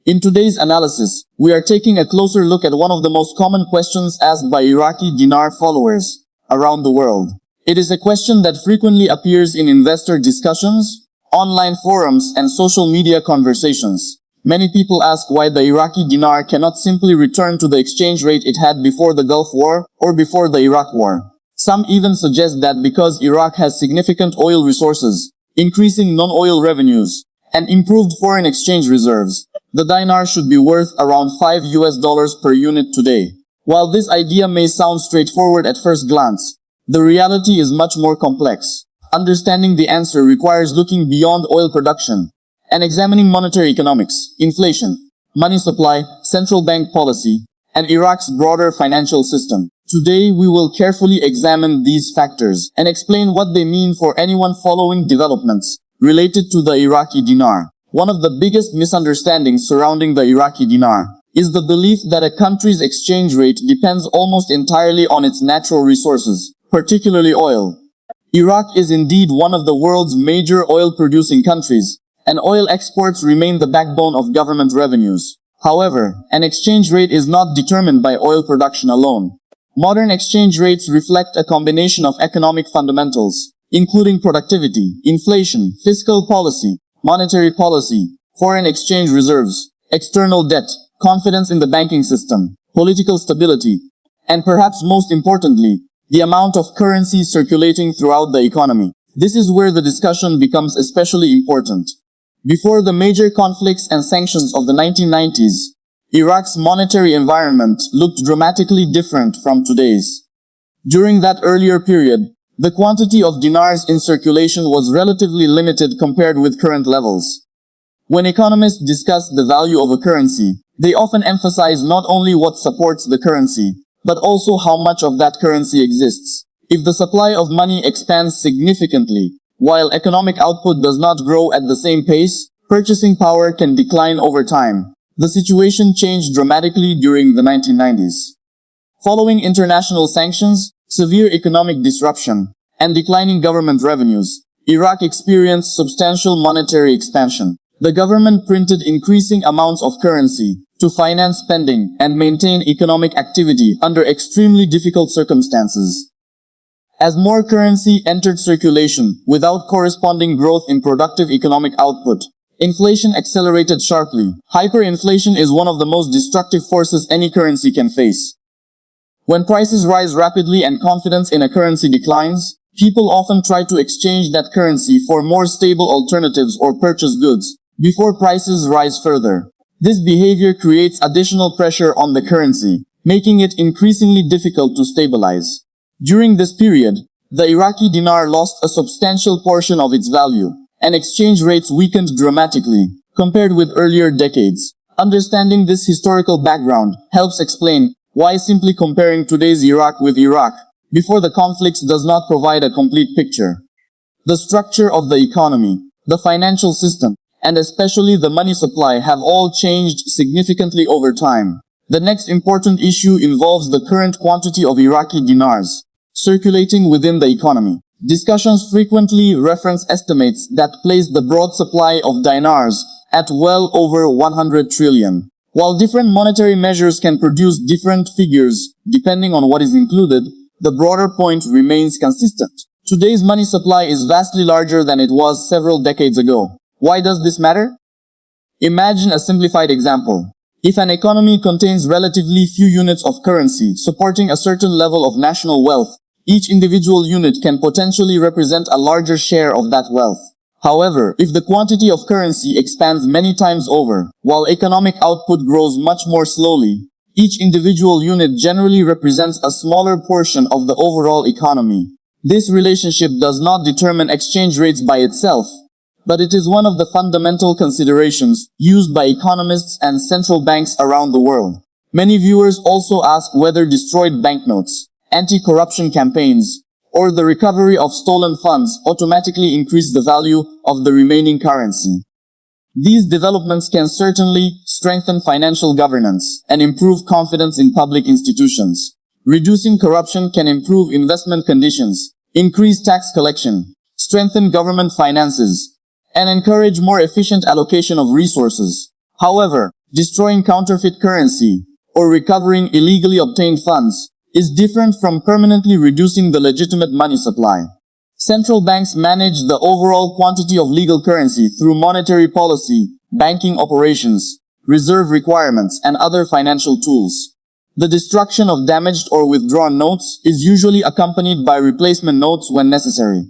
In today's analysis, we are taking a closer look at one of the most common questions asked by Iraqi Dinar followers around the world. It is a question that frequently appears in investor discussions, online forums, and social media conversations. Many people ask why the Iraqi dinar cannot simply return to the exchange rate it had before the Gulf War or before the Iraq War. Some even suggest that because Iraq has significant oil resources, increasing non-oil revenues, and improved foreign exchange reserves, the dinar should be worth around $5 per unit today. While this idea may sound straightforward at first glance, the reality is much more complex. Understanding the answer requires looking beyond oil production and examining monetary economics, inflation, money supply, central bank policy, and Iraq's broader financial system. Today, we will carefully examine these factors and explain what they mean for anyone following developments related to the Iraqi dinar. One of the biggest misunderstandings surrounding the Iraqi dinar is the belief that a country's exchange rate depends almost entirely on its natural resources, particularly oil. Iraq is indeed one of the world's major oil-producing countries, and oil exports remain the backbone of government revenues. However, an exchange rate is not determined by oil production alone. Modern exchange rates reflect a combination of economic fundamentals, including productivity, inflation, fiscal policy, monetary policy, foreign exchange reserves, external debt, confidence in the banking system, political stability, and perhaps most importantly, the amount of currency circulating throughout the economy. This is where the discussion becomes especially important. Before the major conflicts and sanctions of the 1990s, Iraq's monetary environment looked dramatically different from today's. During that earlier period, the quantity of dinars in circulation was relatively limited compared with current levels. When economists discuss the value of a currency, they often emphasize not only what supports the currency, but also how much of that currency exists. If the supply of money expands significantly, while economic output does not grow at the same pace, purchasing power can decline over time. The situation changed dramatically during the 1990s. Following international sanctions, severe economic disruption, and declining government revenues, Iraq experienced substantial monetary expansion. The government printed increasing amounts of currency to finance spending and maintain economic activity under extremely difficult circumstances. As more currency entered circulation without corresponding growth in productive economic output, inflation accelerated sharply. Hyperinflation is one of the most destructive forces any currency can face. When prices rise rapidly and confidence in a currency declines, people often try to exchange that currency for more stable alternatives or purchase goods before prices rise further. This behavior creates additional pressure on the currency, making it increasingly difficult to stabilize. During this period, the Iraqi dinar lost a substantial portion of its value, and exchange rates weakened dramatically, compared with earlier decades. Understanding this historical background helps explain why simply comparing today's Iraq with Iraq before the conflicts does not provide a complete picture. The structure of the economy, the financial system, and especially the money supply have all changed significantly over time. The next important issue involves the current quantity of Iraqi dinars circulating within the economy. Discussions frequently reference estimates that place the broad supply of dinars at well over 100 trillion. While different monetary measures can produce different figures depending on what is included, the broader point remains consistent. Today's money supply is vastly larger than it was several decades ago. Why does this matter? Imagine a simplified example. If an economy contains relatively few units of currency supporting a certain level of national wealth, each individual unit can potentially represent a larger share of that wealth. However, if the quantity of currency expands many times over, while economic output grows much more slowly, each individual unit generally represents a smaller portion of the overall economy. This relationship does not determine exchange rates by itself, but it is one of the fundamental considerations used by economists and central banks around the world. Many viewers also ask whether destroyed banknotes, anti-corruption campaigns, or the recovery of stolen funds automatically increase the value of the remaining currency. These developments can certainly strengthen financial governance and improve confidence in public institutions. Reducing corruption can improve investment conditions, increase tax collection, strengthen government finances, and encourage more efficient allocation of resources. However, destroying counterfeit currency, or recovering illegally obtained funds, is different from permanently reducing the legitimate money supply. Central banks manage the overall quantity of legal currency through monetary policy, banking operations, reserve requirements, and other financial tools. The destruction of damaged or withdrawn notes is usually accompanied by replacement notes when necessary.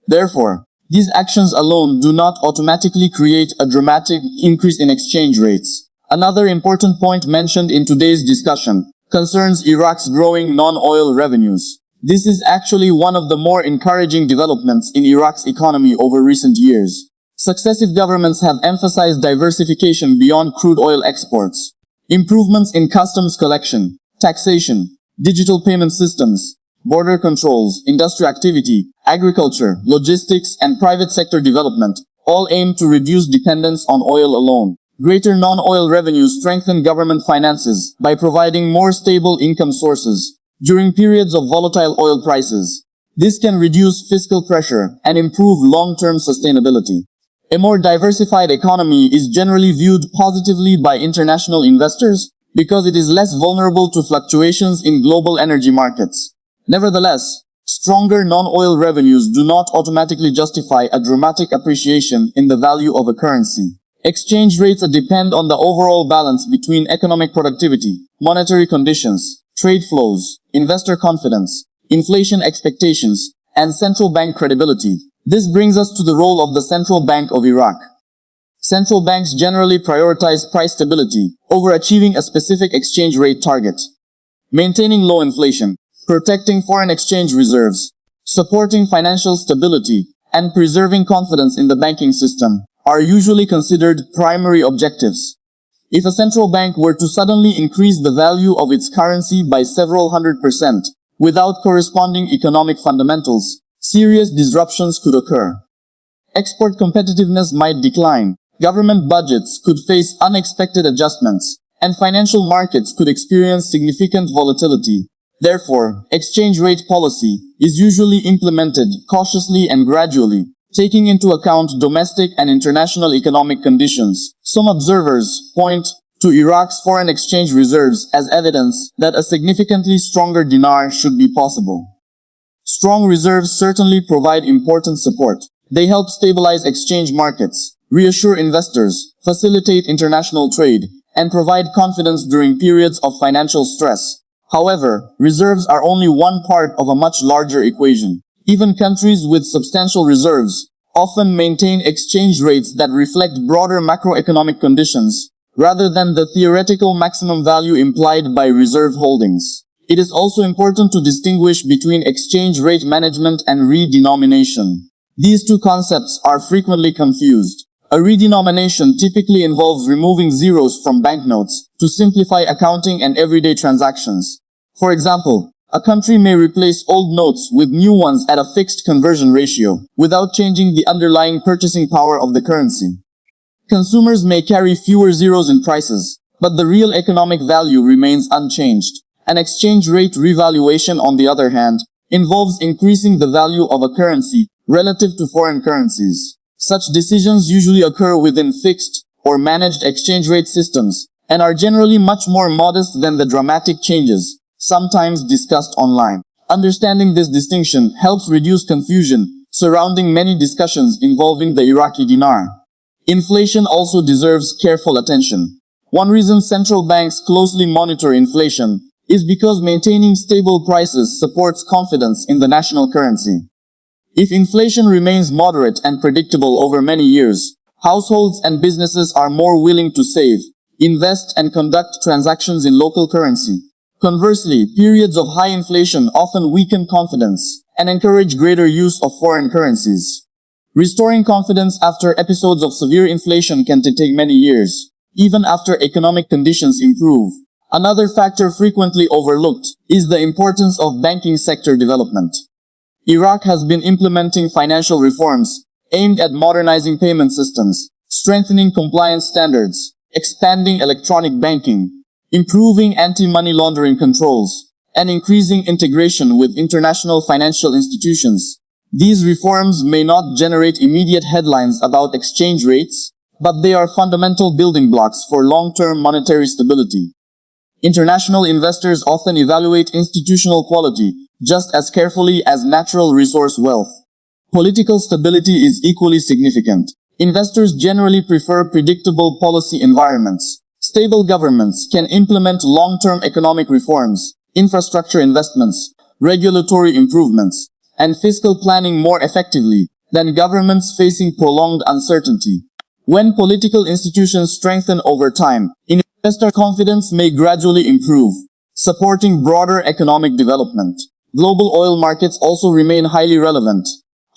Therefore, these actions alone do not automatically create a dramatic increase in exchange rates. Another important point mentioned in today's discussion concerns Iraq's growing non-oil revenues. This is actually one of the more encouraging developments in Iraq's economy over recent years. Successive governments have emphasized diversification beyond crude oil exports. Improvements in customs collection, taxation, digital payment systems, border controls, industrial activity, agriculture, logistics, and private sector development all aim to reduce dependence on oil alone. Greater non-oil revenues strengthen government finances by providing more stable income sources during periods of volatile oil prices. This can reduce fiscal pressure and improve long-term sustainability. A more diversified economy is generally viewed positively by international investors because it is less vulnerable to fluctuations in global energy markets. Nevertheless, stronger non-oil revenues do not automatically justify a dramatic appreciation in the value of a currency. Exchange rates depend on the overall balance between economic productivity, monetary conditions, trade flows, investor confidence, inflation expectations, and central bank credibility. This brings us to the role of the Central Bank of Iraq. Central banks generally prioritize price stability over achieving a specific exchange rate target. Maintaining low inflation, protecting foreign exchange reserves, supporting financial stability, and preserving confidence in the banking system are usually considered primary objectives. If a central bank were to suddenly increase the value of its currency by several 100% without corresponding economic fundamentals, serious disruptions could occur. Export competitiveness might decline, government budgets could face unexpected adjustments, and financial markets could experience significant volatility. Therefore, exchange rate policy is usually implemented cautiously and gradually, taking into account domestic and international economic conditions. Some observers point to Iraq's foreign exchange reserves as evidence that a significantly stronger dinar should be possible. Strong reserves certainly provide important support. They help stabilize exchange markets, reassure investors, facilitate international trade, and provide confidence during periods of financial stress. However, reserves are only one part of a much larger equation. Even countries with substantial reserves often maintain exchange rates that reflect broader macroeconomic conditions, rather than the theoretical maximum value implied by reserve holdings. It is also important to distinguish between exchange rate management and redenomination. These two concepts are frequently confused. A redenomination typically involves removing zeros from banknotes to simplify accounting and everyday transactions. For example, a country may replace old notes with new ones at a fixed conversion ratio, without changing the underlying purchasing power of the currency. Consumers may carry fewer zeros in prices, but the real economic value remains unchanged. An exchange rate revaluation, on the other hand, involves increasing the value of a currency relative to foreign currencies. Such decisions usually occur within fixed or managed exchange rate systems and are generally much more modest than the dramatic changes sometimes discussed online. Understanding this distinction helps reduce confusion surrounding many discussions involving the Iraqi dinar. Inflation also deserves careful attention. One reason central banks closely monitor inflation is because maintaining stable prices supports confidence in the national currency. If inflation remains moderate and predictable over many years, households and businesses are more willing to save, invest, and conduct transactions in local currency. Conversely, periods of high inflation often weaken confidence and encourage greater use of foreign currencies. Restoring confidence after episodes of severe inflation can take many years, even after economic conditions improve. Another factor frequently overlooked is the importance of banking sector development. Iraq has been implementing financial reforms aimed at modernizing payment systems, strengthening compliance standards, expanding electronic banking, improving anti-money laundering controls, and increasing integration with international financial institutions. These reforms may not generate immediate headlines about exchange rates, but they are fundamental building blocks for long-term monetary stability. International investors often evaluate institutional quality just as carefully as natural resource wealth. Political stability is equally significant. Investors generally prefer predictable policy environments. Stable governments can implement long-term economic reforms, infrastructure investments, regulatory improvements, and fiscal planning more effectively than governments facing prolonged uncertainty. When political institutions strengthen over time, investor confidence may gradually improve, supporting broader economic development. Global oil markets also remain highly relevant.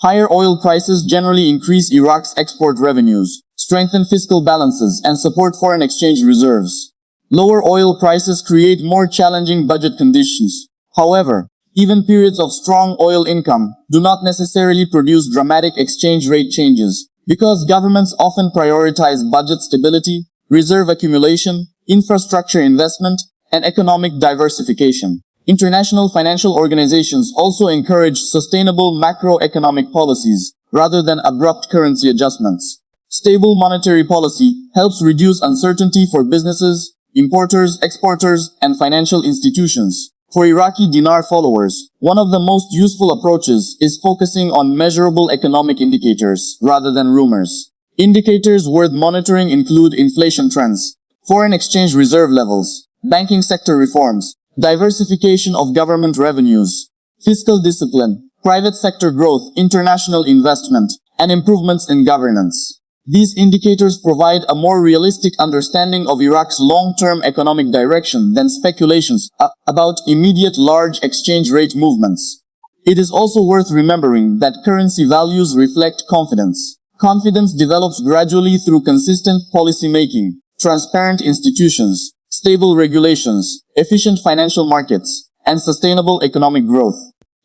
Higher oil prices generally increase Iraq's export revenues, strengthen fiscal balances, and support foreign exchange reserves. Lower oil prices create more challenging budget conditions. However, even periods of strong oil income do not necessarily produce dramatic exchange rate changes, because governments often prioritize budget stability, reserve accumulation, infrastructure investment, and economic diversification. International financial organizations also encourage sustainable macroeconomic policies rather than abrupt currency adjustments. Stable monetary policy helps reduce uncertainty for businesses, importers, exporters, and financial institutions. For Iraqi dinar followers, one of the most useful approaches is focusing on measurable economic indicators rather than rumors. Indicators worth monitoring include inflation trends, foreign exchange reserve levels, banking sector reforms, diversification of government revenues, fiscal discipline, private sector growth, international investment, and improvements in governance. These indicators provide a more realistic understanding of Iraq's long-term economic direction than speculations about immediate large exchange rate movements. It is also worth remembering that currency values reflect confidence. Confidence develops gradually through consistent policy making, transparent institutions, stable regulations, efficient financial markets, and sustainable economic growth.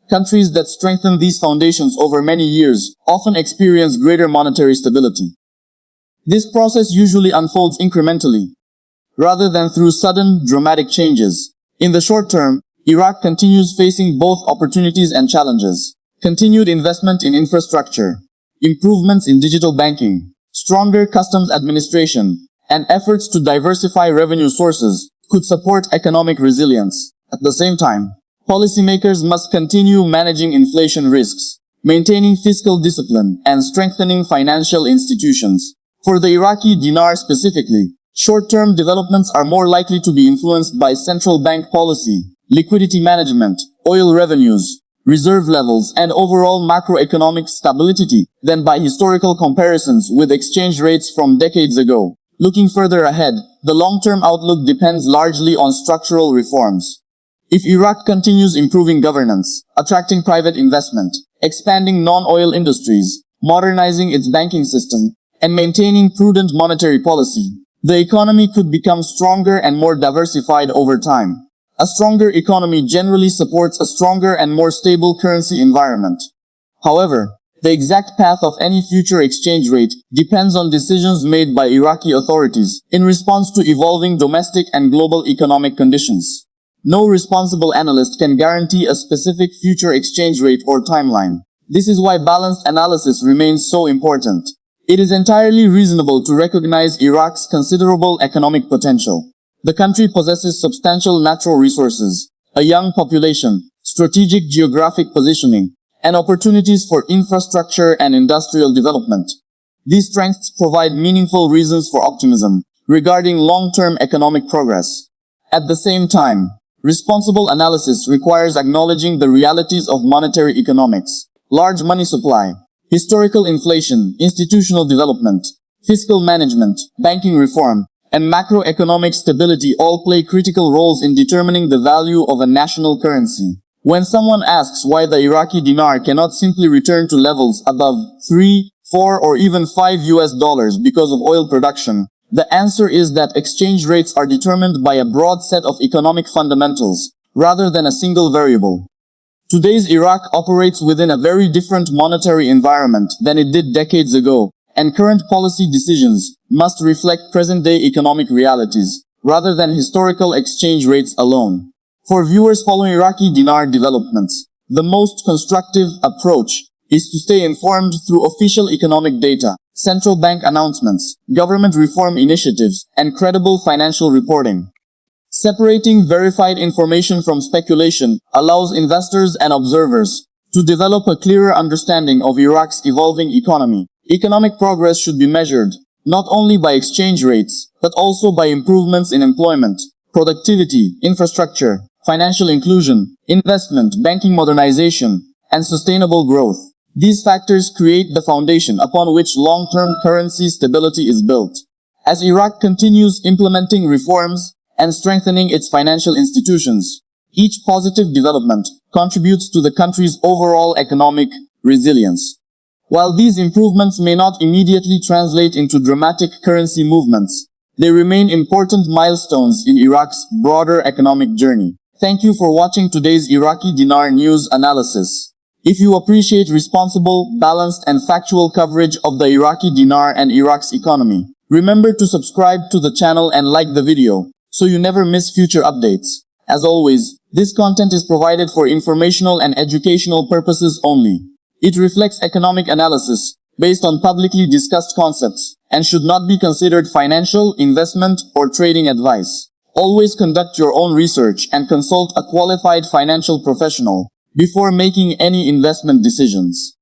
Countries that strengthen these foundations over many years often experience greater monetary stability. This process usually unfolds incrementally, rather than through sudden, dramatic changes. In the short term, Iraq continues facing both opportunities and challenges. Continued investment in infrastructure, improvements in digital banking, stronger customs administration, and efforts to diversify revenue sources could support economic resilience. At the same time, policymakers must continue managing inflation risks, maintaining fiscal discipline, and strengthening financial institutions. For the Iraqi dinar specifically, short-term developments are more likely to be influenced by central bank policy, liquidity management, oil revenues, reserve levels, and overall macroeconomic stability than by historical comparisons with exchange rates from decades ago. Looking further ahead, the long-term outlook depends largely on structural reforms. If Iraq continues improving governance, attracting private investment, expanding non-oil industries, modernizing its banking system, and maintaining prudent monetary policy, the economy could become stronger and more diversified over time. A stronger economy generally supports a stronger and more stable currency environment. However, the exact path of any future exchange rate depends on decisions made by Iraqi authorities in response to evolving domestic and global economic conditions. No responsible analyst can guarantee a specific future exchange rate or timeline. This is why balanced analysis remains so important. It is entirely reasonable to recognize Iraq's considerable economic potential. The country possesses substantial natural resources, a young population, strategic geographic positioning, and opportunities for infrastructure and industrial development. These strengths provide meaningful reasons for optimism regarding long-term economic progress. At the same time, responsible analysis requires acknowledging the realities of monetary economics, large money supply, historical inflation, institutional development, fiscal management, banking reform, and macroeconomic stability all play critical roles in determining the value of a national currency. When someone asks why the Iraqi dinar cannot simply return to levels above 3, 4, or even 5 US dollars because of oil production, the answer is that exchange rates are determined by a broad set of economic fundamentals, rather than a single variable. Today's Iraq operates within a very different monetary environment than it did decades ago, and current policy decisions must reflect present-day economic realities, rather than historical exchange rates alone. For viewers following Iraqi dinar developments, the most constructive approach is to stay informed through official economic data, central bank announcements, government reform initiatives, and credible financial reporting. Separating verified information from speculation allows investors and observers to develop a clearer understanding of Iraq's evolving economy. Economic progress should be measured not only by exchange rates, but also by improvements in employment, productivity, infrastructure, financial inclusion, investment, banking modernization, and sustainable growth. These factors create the foundation upon which long-term currency stability is built. As Iraq continues implementing reforms and strengthening its financial institutions, each positive development contributes to the country's overall economic resilience. While these improvements may not immediately translate into dramatic currency movements, they remain important milestones in Iraq's broader economic journey. Thank you for watching today's Iraqi Dinar news analysis. If you appreciate responsible, balanced, and factual coverage of the Iraqi Dinar and Iraq's economy, remember to subscribe to the channel and like the video, so you never miss future updates. As always, this content is provided for informational and educational purposes only. It reflects economic analysis based on publicly discussed concepts and should not be considered financial, investment, or trading advice. Always conduct your own research and consult a qualified financial professional before making any investment decisions.